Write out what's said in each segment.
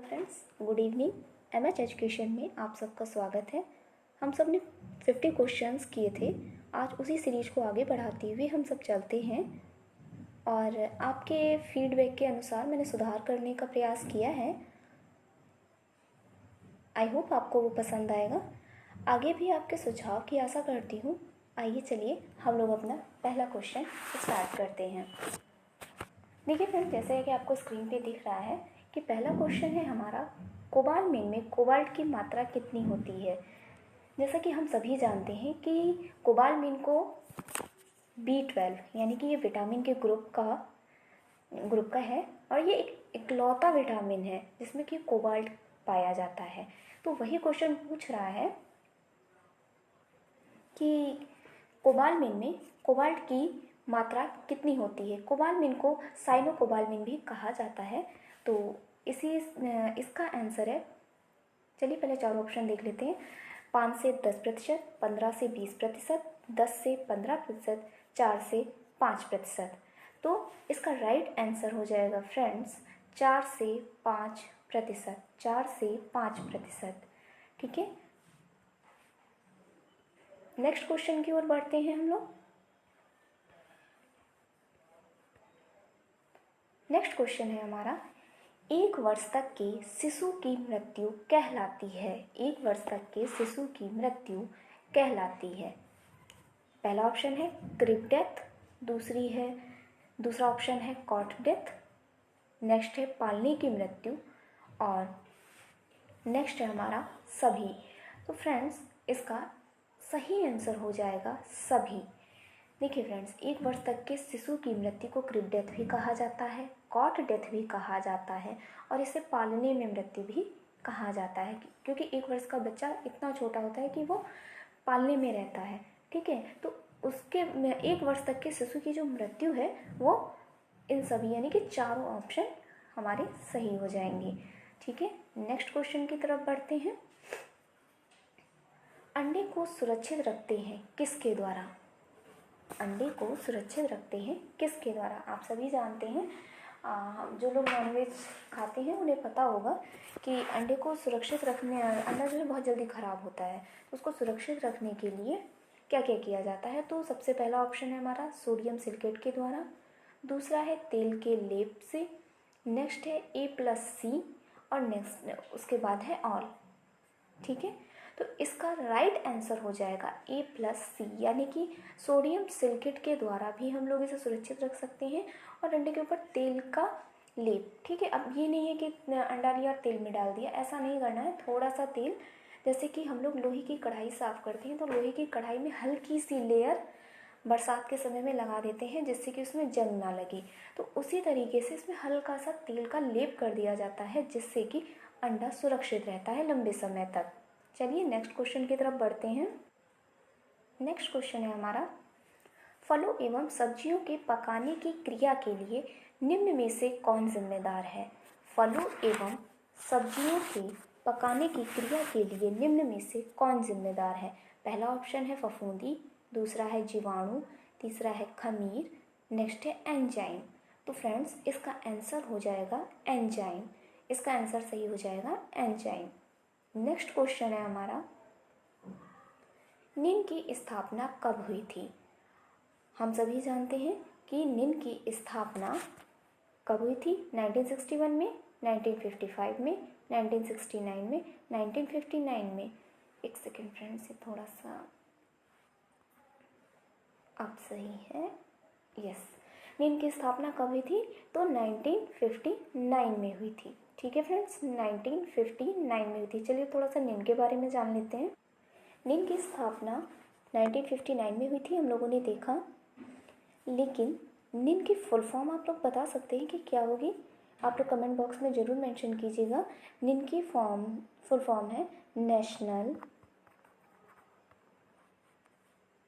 Friends, good evening. MH education में आप सबका स्वागत है। हम सब ने 50 क्वेश्चंस किए थे। आज उसी सीरीज को आगे बढ़ाते हुए हम सब चलते हैं और आपके फीडबैक के अनुसार मैंने सुधार करने का प्रयास किया है। आई होप आपको वो पसंद आएगा। आगे भी आपके सुझाव की आशा करती हूँ। आइए चलिए हम लोग अपना पहला क्वेश्चन स्टार्ट करते हैं। देखिए फ्रेंड्स, जैसे कि आपको स्क्रीन पे दिख रहा है कि पहला क्वेश्चन है हमारा, कोबाल्ट मीन में कोबाल्ट की मात्रा कितनी होती है। जैसा कि हम सभी जानते हैं कि कोबाल्ट मीन को B12 यानी कि ये विटामिन के ग्रुप का है और ये एक इकलौता विटामिन है जिसमें कि कोबाल्ट पाया जाता है। तो वही क्वेश्चन पूछ रहा है कि कोबाल्ट मीन में कोबाल्ट की मात्रा कितनी होती है। कोबाल्ट मीन को साइनो कोबाल्ट मीन भी कहा जाता है। तो इसका आंसर है, चलिए पहले चार ऑप्शन देख लेते हैं। 5 से 10%, 15 से 20%, 10 से 15%, 4 से 5%। तो इसका राइट आंसर हो जाएगा फ्रेंड्स 4 से 5%। 4 से 5%। ठीक है, नेक्स्ट क्वेश्चन की ओर बढ़ते हैं हम लोग। नेक्स्ट क्वेश्चन है हमारा, 1 वर्ष तक के शिशु की मृत्यु कहलाती है। 1 वर्ष तक के शिशु की मृत्यु कहलाती है। पहला ऑप्शन है क्रिब डेथ, दूसरा ऑप्शन है कॉट डेथ, नेक्स्ट है पालने की मृत्यु और नेक्स्ट है हमारा सभी। तो फ्रेंड्स, इसका सही आंसर हो जाएगा सभी। देखिए फ्रेंड्स, 1 वर्ष तक के शिशु की मृत्यु को क्रिब डेथ भी कहा जाता है, कॉट डेथ भी कहा जाता है और इसे पालने में मृत्यु भी कहा जाता है, क्योंकि 1 वर्ष का बच्चा इतना छोटा होता है कि वो पालने में रहता है। ठीक है, तो उसके 1 वर्ष तक के शिशु की जो मृत्यु है वो इन सभी यानी कि चारों ऑप्शन हमारे सही हो जाएंगे। ठीक है, नेक्स्ट क्वेश्चन की तरफ बढ़ते हैं। अंडे को सुरक्षित रखते हैं किसके द्वारा। अंडे को सुरक्षित रखते हैं किसके द्वारा। आप सभी जानते हैं, जो लोग नॉनवेज खाते हैं उन्हें पता होगा कि अंडे को सुरक्षित रखने, अंडा जो है बहुत जल्दी ख़राब होता है, तो उसको सुरक्षित रखने के लिए क्या क्या किया जाता है। तो सबसे पहला ऑप्शन है हमारा सोडियम सिलिकेट के द्वारा, दूसरा है तेल के लेप से, नेक्स्ट है A+C और नेक्स्ट उसके बाद है ऑल। ठीक है, तो इसका राइट आंसर हो जाएगा A+C यानी कि सोडियम सिलिकेट के द्वारा भी हम लोग इसे सुरक्षित रख सकते हैं और अंडे के ऊपर तेल का लेप। ठीक है, अब ये नहीं है कि अंडा लिया और तेल में डाल दिया, ऐसा नहीं करना है। थोड़ा सा तेल, जैसे कि हम लोग लोहे की कढ़ाई साफ़ करते हैं तो लोहे की कढ़ाई में हल्की सी लेयर बरसात के समय में लगा देते हैं जिससे कि उसमें जंग ना लगे। तो उसी तरीके से इसमें हल्का सा तेल का लेप कर दिया जाता है जिससे कि अंडा सुरक्षित रहता है लंबे समय तक। चलिए नेक्स्ट क्वेश्चन की तरफ बढ़ते हैं। नेक्स्ट क्वेश्चन है हमारा, फलों एवं सब्जियों के पकाने की क्रिया के लिए निम्न में से कौन जिम्मेदार है। फलों एवं सब्जियों के पकाने की क्रिया के लिए निम्न में से कौन जिम्मेदार है। पहला ऑप्शन है फफूंदी, दूसरा है जीवाणु, तीसरा है खमीर, नेक्स्ट है एंजाइम। तो फ्रेंड्स, इसका आंसर हो जाएगा एंजाइम। इसका आंसर सही हो जाएगा एंजाइम। नेक्स्ट क्वेश्चन है हमारा, निन की स्थापना कब हुई थी। हम सभी जानते हैं कि निन की स्थापना कब हुई थी। 1961 में, 1955 में, 1969 में, 1959 में। एक सेकेंड फ्रेंड्स, ये थोड़ा सा अब सही है। यस, निन की स्थापना कब हुई थी तो 1959 में हुई थी। ठीक है फ्रेंड्स, 1959 में हुई थी। चलिए थोड़ा सा निन के बारे में जान लेते हैं। निन की स्थापना 1959 में हुई थी, हम लोगों ने देखा। लेकिन निन की फुल फॉर्म आप लोग बता सकते हैं कि क्या होगी। आप लोग कमेंट बॉक्स में ज़रूर मेंशन कीजिएगा। निन की फुल फॉर्म है नेशनल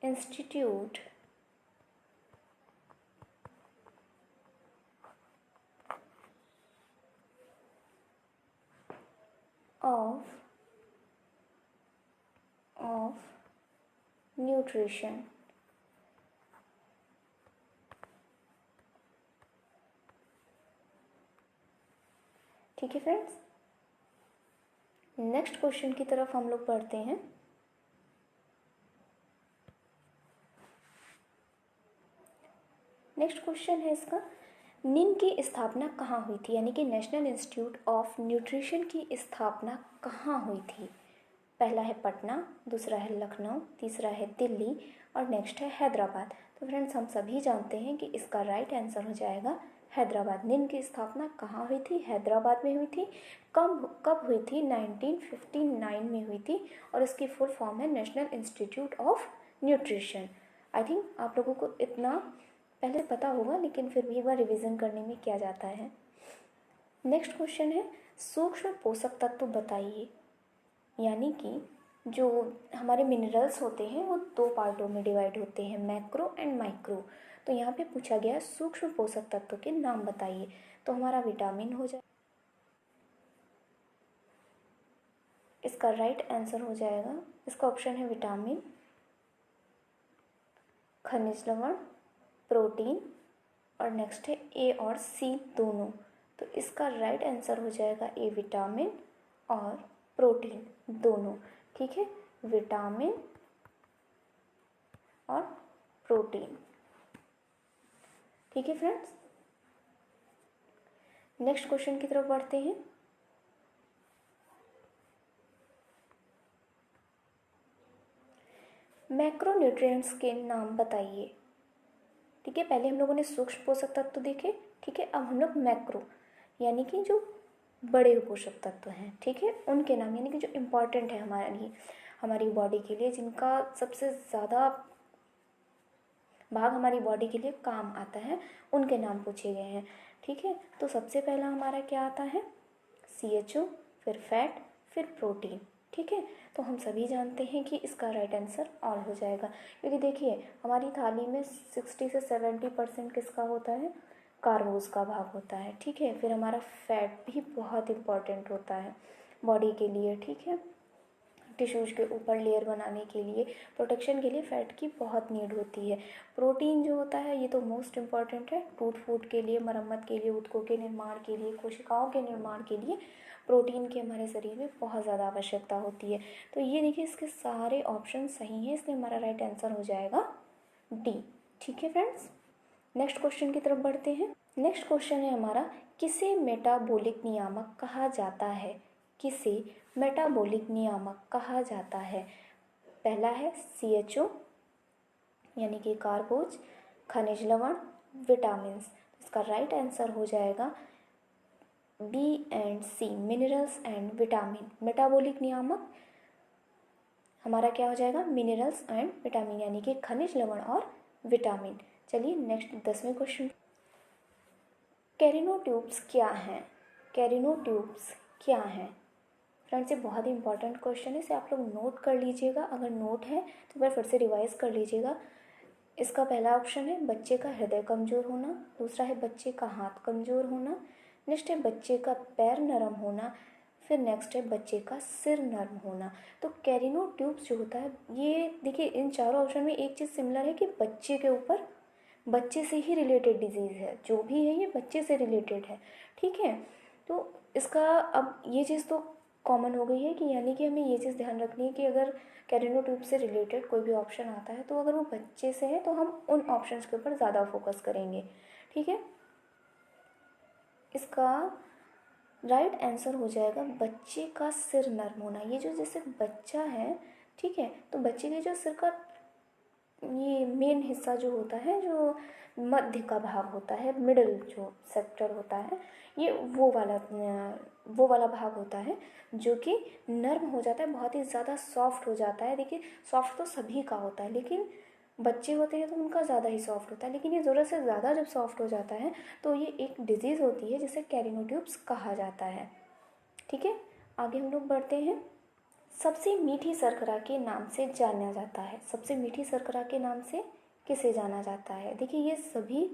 इंस्टीट्यूट ऑफ न्यूट्रिशन। ठीक है फ्रेंड्स, नेक्स्ट क्वेश्चन की तरफ हम लोग बढ़ते हैं। नेक्स्ट क्वेश्चन है इसका, निन की स्थापना कहाँ हुई थी, यानी कि नेशनल इंस्टीट्यूट ऑफ न्यूट्रिशन की स्थापना कहाँ हुई थी। पहला है पटना, दूसरा है लखनऊ, तीसरा है दिल्ली और नेक्स्ट है हैदराबाद। तो फ्रेंड्स हम सभी जानते हैं कि इसका राइट आंसर हो जाएगा हैदराबाद। निन की स्थापना कहाँ हुई थी, हैदराबाद में हुई थी। कब कब हुई थी, 1959 में हुई थी और इसकी फुल फॉर्म है national institute of nutrition. I think आप लोगों को इतना पहले पता होगा, लेकिन फिर भी एक बार रिविज़न करने में क्या जाता है। नेक्स्ट क्वेश्चन है, सूक्ष्म पोषक तत्व बताइए, यानी कि जो हमारे मिनरल्स होते हैं वो दो पार्टों में डिवाइड होते हैं, मैक्रो एंड माइक्रो। तो यहाँ पे पूछा गया सूक्ष्म पोषक तत्व के नाम बताइए, तो हमारा विटामिन हो जाए, इसका राइट आंसर हो जाएगा, इसका ऑप्शन है विटामिन, खनिज लवण, प्रोटीन और नेक्स्ट है ए और सी दोनों। तो इसका राइट आंसर हो जाएगा ए विटामिन और प्रोटीन दोनों। ठीक है, विटामिन और प्रोटीन। ठीक है फ्रेंड्स, नेक्स्ट क्वेश्चन की तरफ बढ़ते हैं। मैक्रोन्यूट्रिएंट्स के नाम बताइए। ठीक है, पहले हम लोगों ने सूक्ष्म पोषक तत्व देखे, ठीक है, अब हम लोग मैक्रो यानी कि जो बड़े पोषक तत्व हैं, ठीक है, उनके नाम, यानी कि जो इम्पॉर्टेंट है हमारी बॉडी के लिए, जिनका सबसे ज़्यादा भाग हमारी बॉडी के लिए काम आता है, उनके नाम पूछे गए हैं। ठीक है, तो सबसे पहला हमारा क्या आता है, CHO, फिर फैट, फिर प्रोटीन। ठीक है, तो हम सभी जानते हैं कि इसका राइट आंसर ऑल हो जाएगा, क्योंकि देखिए हमारी थाली में 60 से 70% किसका होता है, कार्बोज का भाग होता है। ठीक है, फिर हमारा फैट भी बहुत इम्पॉर्टेंट होता है बॉडी के लिए। ठीक है, टिश्यूज के ऊपर लेयर बनाने के लिए, प्रोटेक्शन के लिए फैट की बहुत नीड होती है। प्रोटीन जो होता है ये तो मोस्ट इम्पॉर्टेंट है, टूट फूट के लिए, मरम्मत के लिए, ऊतकों के निर्माण के लिए, कोशिकाओं के निर्माण के लिए प्रोटीन की हमारे शरीर में बहुत ज़्यादा आवश्यकता होती है। तो ये देखिए इसके सारे ऑप्शन सही हैं, इसलिए हमारा राइट आंसर हो जाएगा डी। ठीक है फ्रेंड्स, नेक्स्ट क्वेश्चन की तरफ बढ़ते हैं। नेक्स्ट क्वेश्चन है हमारा, किसे मेटाबॉलिक नियामक कहा जाता है, किसे मेटाबॉलिक नियामक कहा जाता है। पहला है CHO यानी कि कार्बोज, खनिज लवण, विटामिन। इसका राइट आंसर हो जाएगा B and C, minerals and vitamin. Metabolic नियामक हमारा क्या हो जाएगा, मिनरल्स एंड विटामिन, यानी कि खनिज लवण और विटामिन। चलिए नेक्स्ट 10वें क्वेश्चन, कैरिनोट्यूब्स क्या हैं, कैरिनोट्यूब्स क्या हैं। फ्रेंड्स ये बहुत ही इंपॉर्टेंट क्वेश्चन है, इसे आप लोग नोट कर लीजिएगा, अगर नोट है तो एक बार फिर से रिवाइज कर लीजिएगा। इसका पहला ऑप्शन है बच्चे का हृदय कमज़ोर होना, दूसरा है बच्चे का हाथ कमज़ोर होना, नेक्स्ट है बच्चे का पैर नरम होना, फिर नेक्स्ट है बच्चे का सिर नरम होना। तो कैरिनोट्यूब्स जो होता है, ये देखिए इन चारों ऑप्शन में एक चीज़ सिमिलर है कि बच्चे के ऊपर, बच्चे से ही रिलेटेड डिजीज़ है, जो भी है ये बच्चे से रिलेटेड है। ठीक है, तो इसका अब ये चीज़ तो कॉमन हो गई है कि यानी कि हमें ये चीज़ ध्यान रखनी है कि अगर कैरिनोट्यूब से रिलेटेड कोई भी ऑप्शन आता है तो अगर वो बच्चे से है तो हम उन ऑप्शंस के ऊपर ज़्यादा फोकस करेंगे। ठीक है, इसका राइट आंसर हो जाएगा बच्चे का सिर नर्म होना। ये जो जैसे बच्चा है, ठीक है, तो बच्चे के जो सिर का ये मेन हिस्सा जो होता है, जो मध्य का भाग होता है, मिडल जो सेक्टर होता है, ये वो वाला भाग होता है जो कि नर्म हो जाता है, बहुत ही ज़्यादा सॉफ्ट हो जाता है। देखिए सॉफ्ट तो सभी का होता है, लेकिन बच्चे होते हैं तो उनका ज़्यादा ही सॉफ्ट होता है, लेकिन ये ज़रूरत से ज़्यादा जब सॉफ्ट हो जाता है तो ये एक डिजीज़ होती है जिसे कैरिनोट्यूब्स कहा जाता है। ठीक है, आगे हम लोग बढ़ते हैं। सबसे मीठी शर्करा के नाम से जाना जाता है, सबसे मीठी शर्करा के नाम से किसे जाना जाता है। देखिए ये सभी,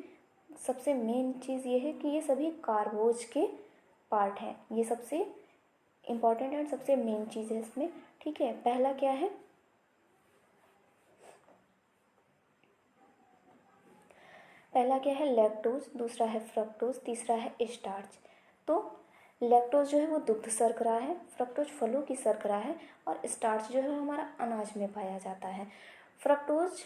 सबसे मेन चीज़ ये है कि ये सभी कार्बोज के पार्ट हैं, ये सबसे इम्पॉर्टेंट एंड सबसे मेन चीज़ है इसमें। ठीक है, पहला क्या है, पहला क्या है लैक्टोज, दूसरा है फ्रक्टोज, तीसरा है स्टार्च। तो लैक्टोज जो है वो दुग्ध शर्करा है, फ्रक्टोज फलों की शर्करा है और स्टार्च जो है हमारा अनाज में पाया जाता है। फ्रक्टोज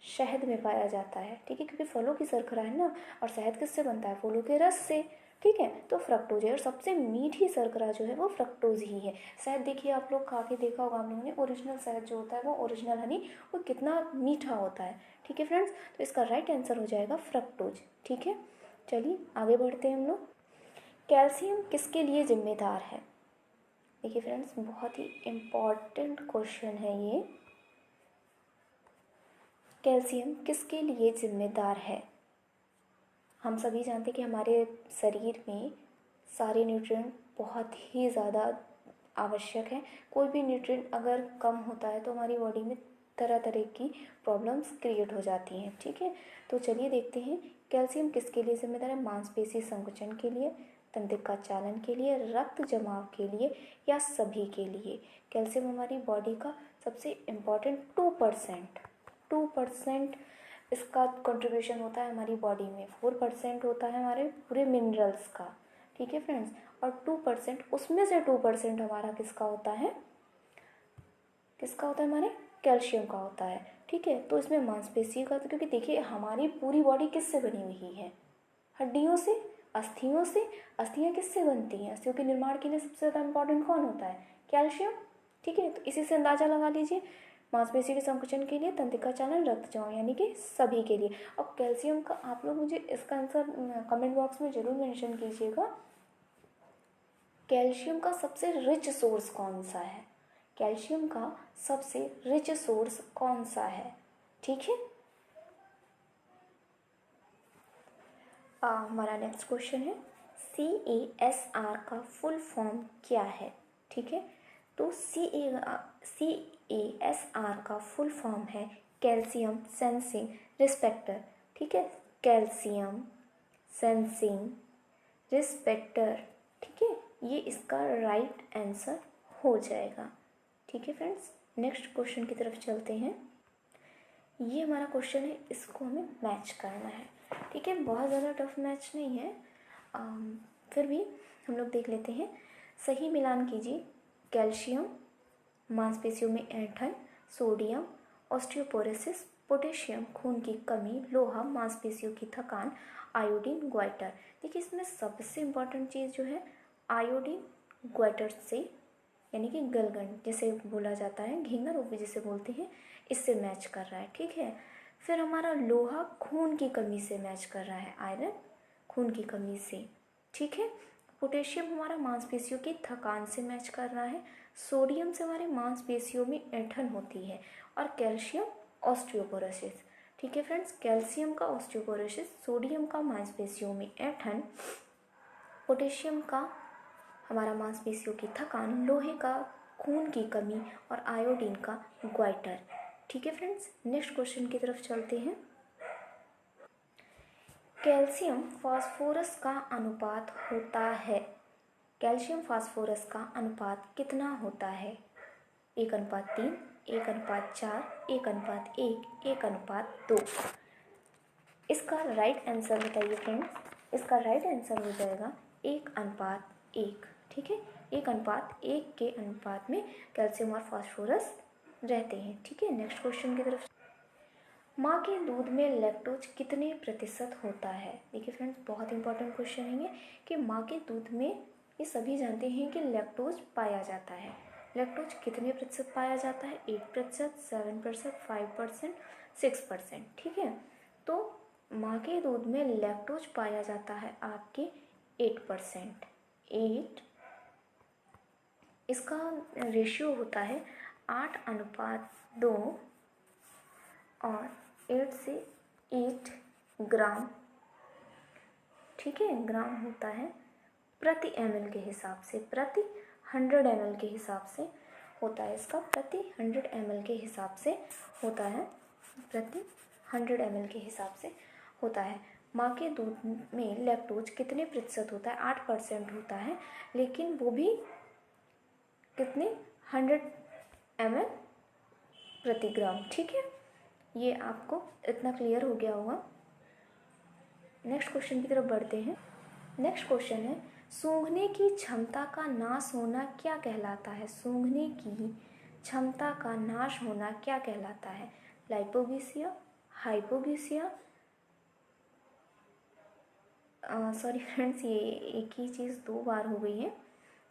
शहद में पाया जाता है, ठीक है, क्योंकि फलों की शर्करा है ना, और शहद किससे बनता है? फलों के रस से, ठीक है। तो फ्रक्टोज है और सबसे मीठी शर्करा जो है वो फ्रक्टोज ही है। शहद देखिए, आप लोग खा के देखा होगा आप लोगों ने, ओरिजिनल शहद जो होता है वो ओरिजिनल हनी, वो कितना मीठा होता है, ठीक है फ्रेंड्स। तो इसका राइट आंसर हो जाएगा फ्रक्टोज, ठीक है। चलिए आगे बढ़ते हैं हम लोग। कैल्शियम किसके लिए जिम्मेदार है? देखिए फ्रेंड्स, बहुत ही इम्पॉर्टेंट क्वेश्चन है ये। कैल्शियम किसके लिए जिम्मेदार है? हम सभी जानते हैं कि हमारे शरीर में सारे न्यूट्रिएंट बहुत ही ज़्यादा आवश्यक है। कोई भी न्यूट्रिएंट अगर कम होता है तो हमारी बॉडी में तरह तरह की प्रॉब्लम्स क्रिएट हो जाती हैं, ठीक है। तो चलिए देखते हैं कैल्शियम किसके लिए जिम्मेदार है। मांसपेशी संकुचन के लिए, तंत्रिका चालन के लिए, रक्त जमाव के लिए या सभी के लिए? कैल्शियम हमारी बॉडी का सबसे इम्पॉर्टेंट 2% इसका कंट्रीब्यूशन होता है हमारी बॉडी में। 4% होता है हमारे पूरे मिनरल्स का, ठीक है फ्रेंड्स। और 2% उसमें से 2% हमारा किसका होता है? किसका होता है? हमारे कैल्शियम का होता है, ठीक है। तो इसमें मांसपेशी का, तो क्योंकि देखिए हमारी पूरी बॉडी किससे बनी हुई है? हड्डियों से, अस्थियों से। अस्थियाँ किससे बनती हैं? अस्थियों के निर्माण के लिए सबसे ज़्यादा इंपॉर्टेंट कौन होता है? कैल्शियम, ठीक है। तो इसी से अंदाजा लगा लीजिए, मांसपेशी के संकुचन के लिए, तंत्रिका चालन, रक्त जमाव, यानी कि सभी के लिए। और कैल्शियम का आप लोग मुझे इसका आंसर कमेंट बॉक्स में ज़रूर मेंशन कीजिएगा। कैल्शियम का सबसे रिच सोर्स कौन सा है? कैल्शियम का सबसे रिच सोर्स कौन सा है, ठीक है। हमारा नेक्स्ट क्वेश्चन है, CASR का फुल फॉर्म क्या है, ठीक है। तो CASR का फुल फॉर्म है कैल्शियम सेंसिंग रिस्पेक्टर, ठीक है। कैल्शियम सेंसिंग रिस्पेक्टर, ठीक है, ये इसका राइट आंसर हो जाएगा, ठीक है फ्रेंड्स। नेक्स्ट क्वेश्चन की तरफ चलते हैं। ये हमारा क्वेश्चन है, इसको हमें मैच करना है, ठीक है। बहुत ज़्यादा टफ मैच नहीं है, फिर भी हम लोग देख लेते हैं। सही मिलान कीजिए। कैल्शियम, मांसपेशियों में ऐंठन, सोडियम, ऑस्टियोपोरोसिस, पोटेशियम, खून की कमी, लोहा, मांसपेशियों की थकान, आयोडीन, ग्वाइटर। देखिए इसमें सबसे इम्पॉर्टेंट चीज़ जो है आयोडीन ग्वाइटर से, यानी कि गलगंड जैसे बोला जाता है, घींगा रोग भी जिसे बोलते हैं, इससे मैच कर रहा है, ठीक है। फिर हमारा लोहा खून की कमी से मैच कर रहा है, आयरन खून की कमी से, ठीक है। पोटेशियम हमारा मांसपेशियों की थकान से मैच कर रहा है। सोडियम से हमारे मांसपेशियों में ऐंठन होती है। और कैल्शियम ऑस्टियोपोरोसिस, ठीक है फ्रेंड्स। कैल्शियम का ऑस्टियोपोरोसिस, सोडियम का मांसपेशियों में ऐंठन, पोटेशियम का हमारा मांसपेशियों की थकान, लोहे का खून की कमी और आयोडीन का ग्वाइटर, ठीक है फ्रेंड्स। नेक्स्ट क्वेश्चन की तरफ चलते हैं। कैल्शियम फास्फोरस का अनुपात होता है, कैल्शियम फास्फोरस का अनुपात कितना होता है? 1:3, 1:4, 1:1, 1:2। इसका राइट आंसर बताइए फ्रेंड्स। इसका राइट आंसर हो जाएगा 1:1, ठीक है। 1:1 के अनुपात में कैल्शियम और फास्फोरस रहते हैं, ठीक है। नेक्स्ट क्वेश्चन की तरफ। माँ के दूध में लैक्टोज कितने प्रतिशत होता है? देखिए फ्रेंड्स, बहुत इंपॉर्टेंट क्वेश्चन है ये कि माँ के दूध में, ये सभी जानते हैं कि लैक्टोज पाया जाता है। लैक्टोज कितने प्रतिशत पाया जाता है? 8%, 7%, 5%, 6%, ठीक है। तो माँ के दूध में लैक्टोज पाया जाता है आपके 8%। 8, इसका रेशियो होता है 8:2 और 8 से 8 ग्राम, ठीक है, ग्राम होता है प्रति ml के हिसाब से, प्रति 100 ml के हिसाब से होता है इसका, प्रति 100 ml के हिसाब से होता है, प्रति 100 ml के हिसाब से होता है। माँ के दूध में लैक्टोज कितने प्रतिशत होता है? 8% होता है, लेकिन वो भी कितने? 100 ml प्रति ग्राम, ठीक है। ये आपको इतना क्लियर हो गया होगा। नेक्स्ट क्वेश्चन की तरफ बढ़ते हैं। नेक्स्ट क्वेश्चन है, सूंघने की क्षमता का नाश होना क्या कहलाता है? सूंघने की क्षमता का नाश होना क्या कहलाता है? लाइपोगीसिया, हाइपोगीसिया, सॉरी फ्रेंड्स, ये एक ही चीज़ दो बार हो गई है,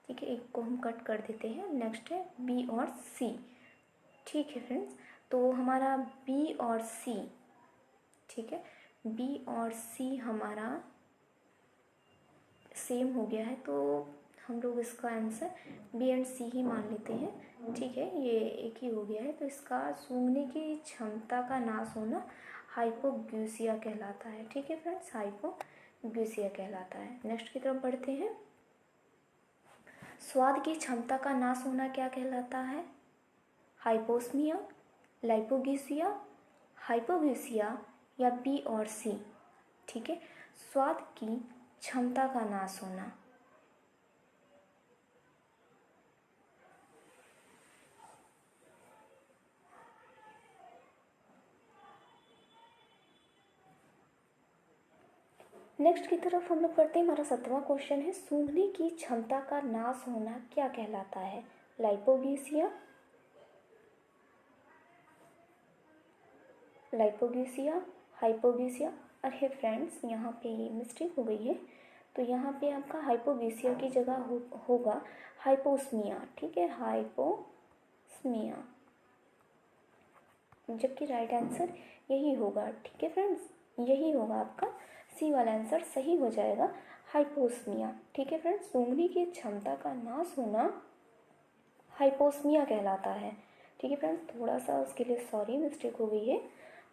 ठीक है, एक को हम कट कर देते हैं। नेक्स्ट है बी और सी, ठीक है फ्रेंड्स, तो हमारा बी और सी, ठीक है, बी और सी हमारा सेम हो गया है, तो हम लोग इसका आंसर बी एंड सी ही मान लेते हैं, ठीक है, ये एक ही हो गया है। तो इसका सूंघने की क्षमता का नाश होना हाइपोग्यूसिया कहलाता है, ठीक है फ्रेंड्स, हाइपोग्यूसिया कहलाता है। नेक्स्ट की तरफ बढ़ते हैं, स्वाद की क्षमता का नाश होना क्या कहलाता है? हाइपोस्मिया, लाइपोगीसिया, हाइपोग्यूसिया या बी और सी, ठीक है, स्वाद की क्षमता का नाश होना। नेक्स्ट की तरफ हम लोग पढ़ते हैं, हमारा 7वां क्वेश्चन है, सूंघने की क्षमता का नाश होना क्या कहलाता है? लाइपोगीसिया, लाइपोगीसिया, हाइपोगीसिया। अरे फ्रेंड्स, यहाँ पे मिस्टेक हो गई है, तो यहाँ पे आपका हाइपोगीसिया की जगह होगा हाइपोस्मिया, ठीक है, हाइपोस्मिया, जबकि राइट आंसर यही होगा, ठीक है फ्रेंड्स, यही होगा आपका सी वाला आंसर सही हो जाएगा, हाइपोस्मिया, ठीक है फ्रेंड्स। सूंघने की क्षमता का नाश होना हाइपोस्मिया कहलाता है, ठीक है फ्रेंड्स, थोड़ा सा उसके लिए सॉरी, मिस्टेक हो गई है,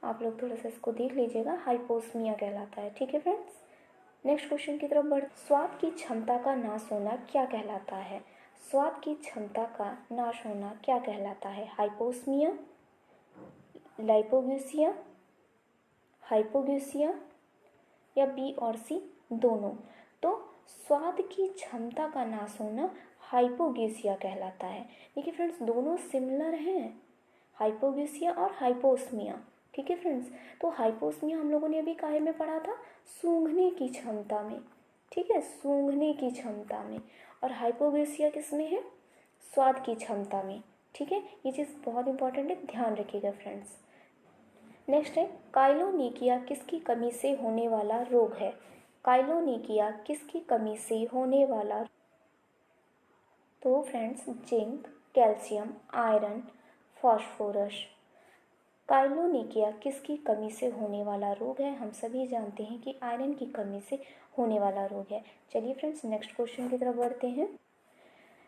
आप लोग थोड़ा सा इसको देख लीजिएगा, हाइपोस्मिया कहलाता है, ठीक है फ्रेंड्स। नेक्स्ट क्वेश्चन की तरफ बढ़, स्वाद की क्षमता का नाश होना क्या कहलाता है? स्वाद की क्षमता का नाश होना क्या कहलाता है? हाइपोस्मिया, लाइपोग्यूसिया, हाइपोग्यूसिया या बी और सी दोनों? तो स्वाद की क्षमता का नाश होना हाइपोग्यूसिया कहलाता है। देखिए फ्रेंड्स, दोनों सिमिलर हैं, हाइपोग्यूसिया और हाइपोस्मिया, ठीक है फ्रेंड्स। तो हाइपोस्मिया हम लोगों ने अभी काहे में पढ़ा था? सूंघने की क्षमता में, ठीक है, सूंघने की क्षमता में, और हाइपोग्यूसिया किस में है? स्वाद की क्षमता में, ठीक है, ये चीज़ बहुत इंपॉर्टेंट है, ध्यान रखिएगा फ्रेंड्स। नेक्स्ट है, काइलोनिकिया किसकी कमी से होने वाला रोग है? काइलोनिकिया किसकी कमी से होने वाला? तो friends, zinc, calcium, iron, phosphorus. Koilonychia किसकी कमी से होने वाला रोग है? हम सभी जानते हैं कि आयरन की कमी से होने वाला रोग है। चलिए फ्रेंड्स, नेक्स्ट क्वेश्चन की तरफ बढ़ते हैं।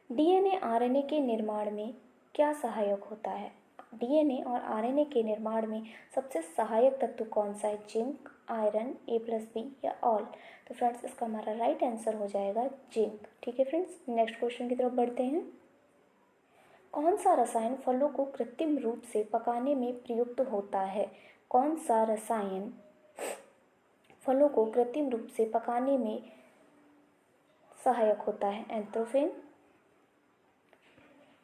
डीएनए आरएनए के निर्माण में क्या सहायक होता है? डीएनए और आरएनए के निर्माण में सबसे सहायक तत्व कौन सा है? जिंक, आयरन, A+B या ऑल? तो फ्रेंड्स, इसका हमारा राइट आंसर हो जाएगा जिंक, ठीक है फ्रेंड्स। नेक्स्ट क्वेश्चन की तरफ बढ़ते हैं। कौन सा रसायन फलों को कृत्रिम रूप से पकाने में प्रयुक्त होता है? कौन सा रसायन फलों को कृत्रिम रूप से पकाने में सहायक होता है? एंथ्रोफेन,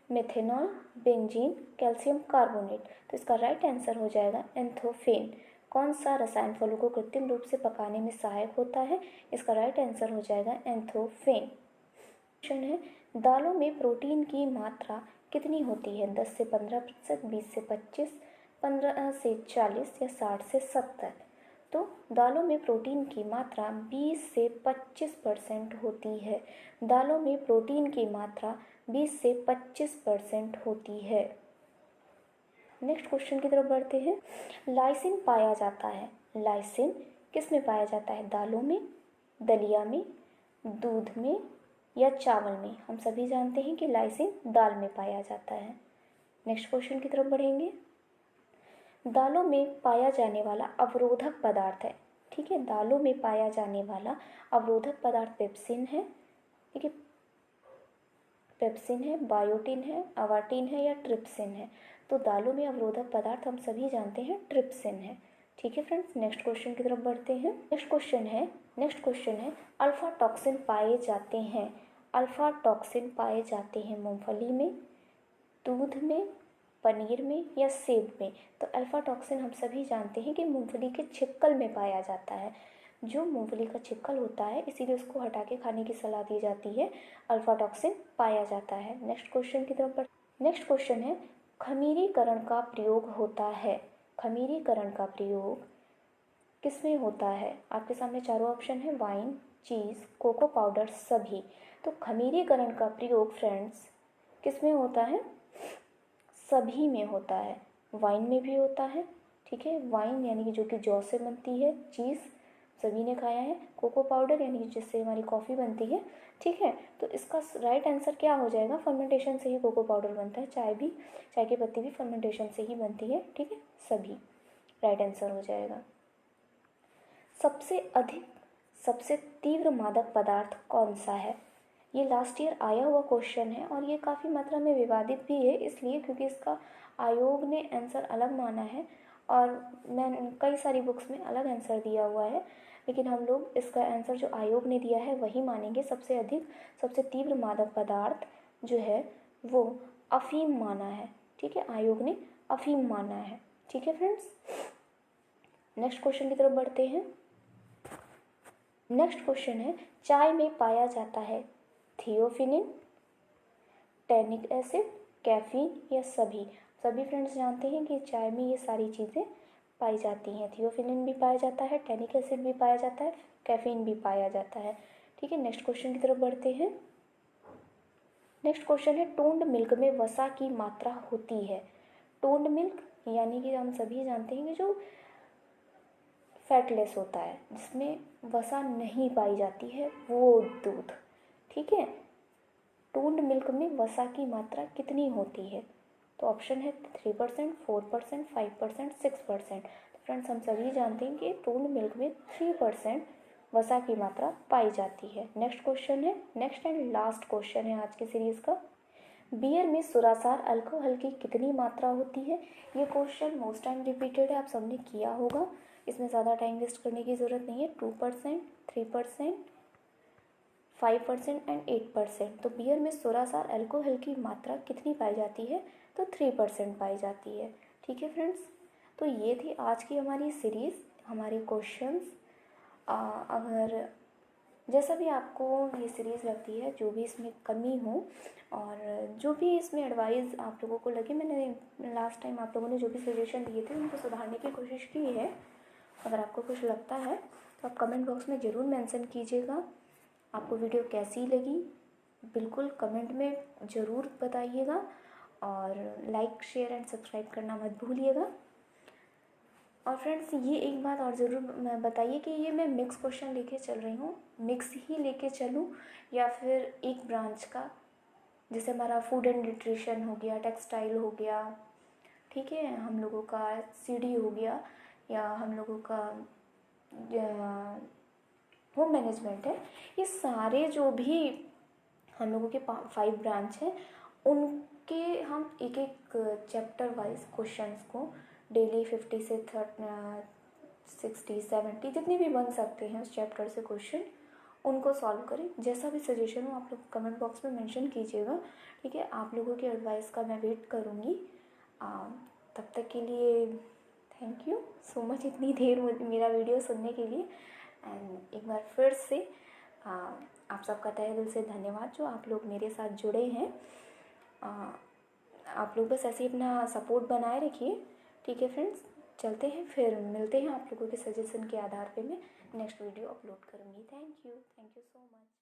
मेथेनॉल, बेंजीन, कैल्शियम कार्बोनेट। तो इसका राइट आंसर हो जाएगा एंथ्रोफेन। कौन सा रसायन फलों को कृत्रिम रूप से पकाने में सहायक होता है? इसका राइट आंसर हो जाएगा एंथ्रोफेन। क्वेश्चन है, दालों में प्रोटीन की मात्रा कितनी होती है? 10 से 15%, 20 से 25, 15 से 40 या 60 से 70? तो दालों में प्रोटीन की मात्रा 20 से 25% होती है। दालों में प्रोटीन की मात्रा 20 से 25% होती है। नेक्स्ट क्वेश्चन की तरफ बढ़ते हैं। लाइसिन पाया जाता है, लाइसिन किस में पाया जाता है? दालों में, दलिया में, दूध में या चावल में? हम सभी जानते हैं कि लाइसिन दाल में पाया जाता है। नेक्स्ट क्वेश्चन की तरफ बढ़ेंगे। दालों में पाया जाने वाला अवरोधक पदार्थ है, ठीक है, दालों में पाया जाने वाला अवरोधक पदार्थ पेप्सिन है, ठीक है, पेप्सिन है, बायोटिन है, अवाटिन है या ट्रिप्सिन है? तो दालों में अवरोधक पदार्थ हम सभी जानते हैं ट्रिप्सिन है, ठीक है फ्रेंड्स। नेक्स्ट क्वेश्चन की तरफ बढ़ते हैं। नेक्स्ट क्वेश्चन है, अल्फा टॉक्सिन पाए जाते हैं, अल्फा टॉक्सिन पाए जाते हैं मूंगफली में, दूध में, पनीर में या सेब में? तो अल्फा टॉक्सिन हम सभी जानते हैं कि मूंगफली के छिक्कल में पाया जाता है। जो मूंगफली का छिक्कल होता है, इसीलिए उसको हटा के खाने की सलाह दी जाती है, अल्फा टॉक्सिन पाया जाता है। नेक्स्ट क्वेश्चन की तरफ नेक्स्ट क्वेश्चन है, खमीरीकरण का प्रयोग होता है। खमीरीकरण का प्रयोग किसमें होता है? आपके सामने चारों ऑप्शन है, वाइन, चीज़, कोको पाउडर, सभी। तो खमीरीकरण का प्रयोग फ्रेंड्स किसमें होता है? सभी में होता है। वाइन में भी होता है, ठीक है, वाइन यानी कि जो कि जौ से बनती है चीज़, सभी ने खाया है। कोको पाउडर यानी कि जिससे हमारी कॉफ़ी बनती है, ठीक है। तो इसका राइट आंसर क्या हो जाएगा? फर्मेंटेशन से ही कोको पाउडर बनता है, चाय की पत्ती भी फर्मेंटेशन से ही बनती है, ठीक है। सभी राइट आंसर हो जाएगा। सबसे तीव्र मादक पदार्थ कौन सा है? ये लास्ट ईयर आया हुआ क्वेश्चन है और ये काफ़ी मात्रा में विवादित भी है, इसलिए क्योंकि इसका आयोग ने आंसर अलग माना है और मैं कई सारी बुक्स में अलग आंसर दिया हुआ है, लेकिन हम लोग इसका आंसर जो आयोग ने दिया है वही मानेंगे। सबसे तीव्र मादक पदार्थ जो है वो अफीम माना है, ठीक है, आयोग ने अफीम माना है, ठीक है फ्रेंड्स। नेक्स्ट क्वेश्चन की तरफ बढ़ते हैं। नेक्स्ट क्वेश्चन है, चाय में पाया जाता है थियोफिलिन, टैनिक एसिड, कैफीन या सभी। सभी फ्रेंड्स जानते हैं कि चाय में ये सारी चीज़ें पाई जाती हैं। थियोफिलिन भी पाया जाता है, टैनिक एसिड भी पाया जाता है, कैफीन भी पाया जाता है, ठीक है। नेक्स्ट क्वेश्चन की तरफ बढ़ते हैं। नेक्स्ट क्वेश्चन है, टोन्ड मिल्क में वसा की मात्रा होती है। टोन्ड मिल्क यानी कि हम सभी जानते हैं कि जो फैटलेस होता है, जिसमें वसा नहीं पाई जाती है, वो दूध, ठीक है। टोन्ड मिल्क में वसा की मात्रा कितनी होती है? तो ऑप्शन है 3%, 4%, 5%, 6%। तो फ्रेंड्स हम सभी जानते हैं कि टोन्ड मिल्क में 3% वसा की मात्रा पाई जाती है। नेक्स्ट क्वेश्चन है, नेक्स्ट एंड लास्ट क्वेश्चन है आज की सीरीज का, बियर में सुरासार अल्कोहल की कितनी मात्रा होती है? ये क्वेश्चन मोस्ट टाइम रिपीटेड है, आप सबने किया होगा, इसमें ज़्यादा टाइम वेस्ट करने की ज़रूरत नहीं है। 2%, 3%, 5% एंड 8%। तो बियर में सुरासार अल्कोहल की मात्रा कितनी पाई जाती है? तो 3% पाई जाती है, ठीक है फ्रेंड्स। तो ये थी आज की हमारी सीरीज़, हमारे क्वेश्चंस। अगर जैसा भी आपको ये सीरीज़ लगती है, जो भी इसमें कमी हो और जो भी इसमें एडवाइस आप लोगों को लगे, मैंने लास्ट टाइम आप लोगों ने जो भी सजेशन दिए थे उनको सुधारने की कोशिश की है। अगर आपको कुछ लगता है तो आप कमेंट बॉक्स में ज़रूर मेंशन कीजिएगा। आपको वीडियो कैसी लगी बिल्कुल कमेंट में ज़रूर बताइएगा और लाइक, शेयर एंड सब्सक्राइब करना मत भूलिएगा। और फ्रेंड्स ये एक बात और ज़रूर बताइए कि ये मैं मिक्स क्वेश्चन लेके चल रही हूँ, मिक्स ही लेके चलूँ या फिर एक ब्रांच का, जैसे हमारा फूड एंड न्यूट्रिशन हो गया, टेक्सटाइल हो गया, ठीक है, हम लोगों का सीडी हो गया, या हम लोगों का होम मैनेजमेंट है। ये सारे जो भी हम लोगों के 5 ब्रांच हैं, उनके हम एक एक चैप्टर वाइज क्वेश्चंस को डेली 50 से 60, 70 जितने भी बन सकते हैं उस चैप्टर से क्वेश्चन, उनको सॉल्व करें। जैसा भी सजेशन हो आप लोग कमेंट बॉक्स में मेंशन कीजिएगा, ठीक है। आप लोगों के एडवाइस का मैं वेट करूँगी। तब तक के लिए थैंक यू सो मच, इतनी देर मेरा वीडियो सुनने के लिए। एंड एक बार फिर से आप सबका तहे दिल से धन्यवाद जो आप लोग मेरे साथ जुड़े हैं। आप लोग बस ऐसे ही अपना सपोर्ट बनाए रखिए, ठीक है फ्रेंड्स। चलते हैं, फिर मिलते हैं। आप लोगों के सजेशन के आधार पे मैं नेक्स्ट वीडियो अपलोड करूँगी। Thank you so much.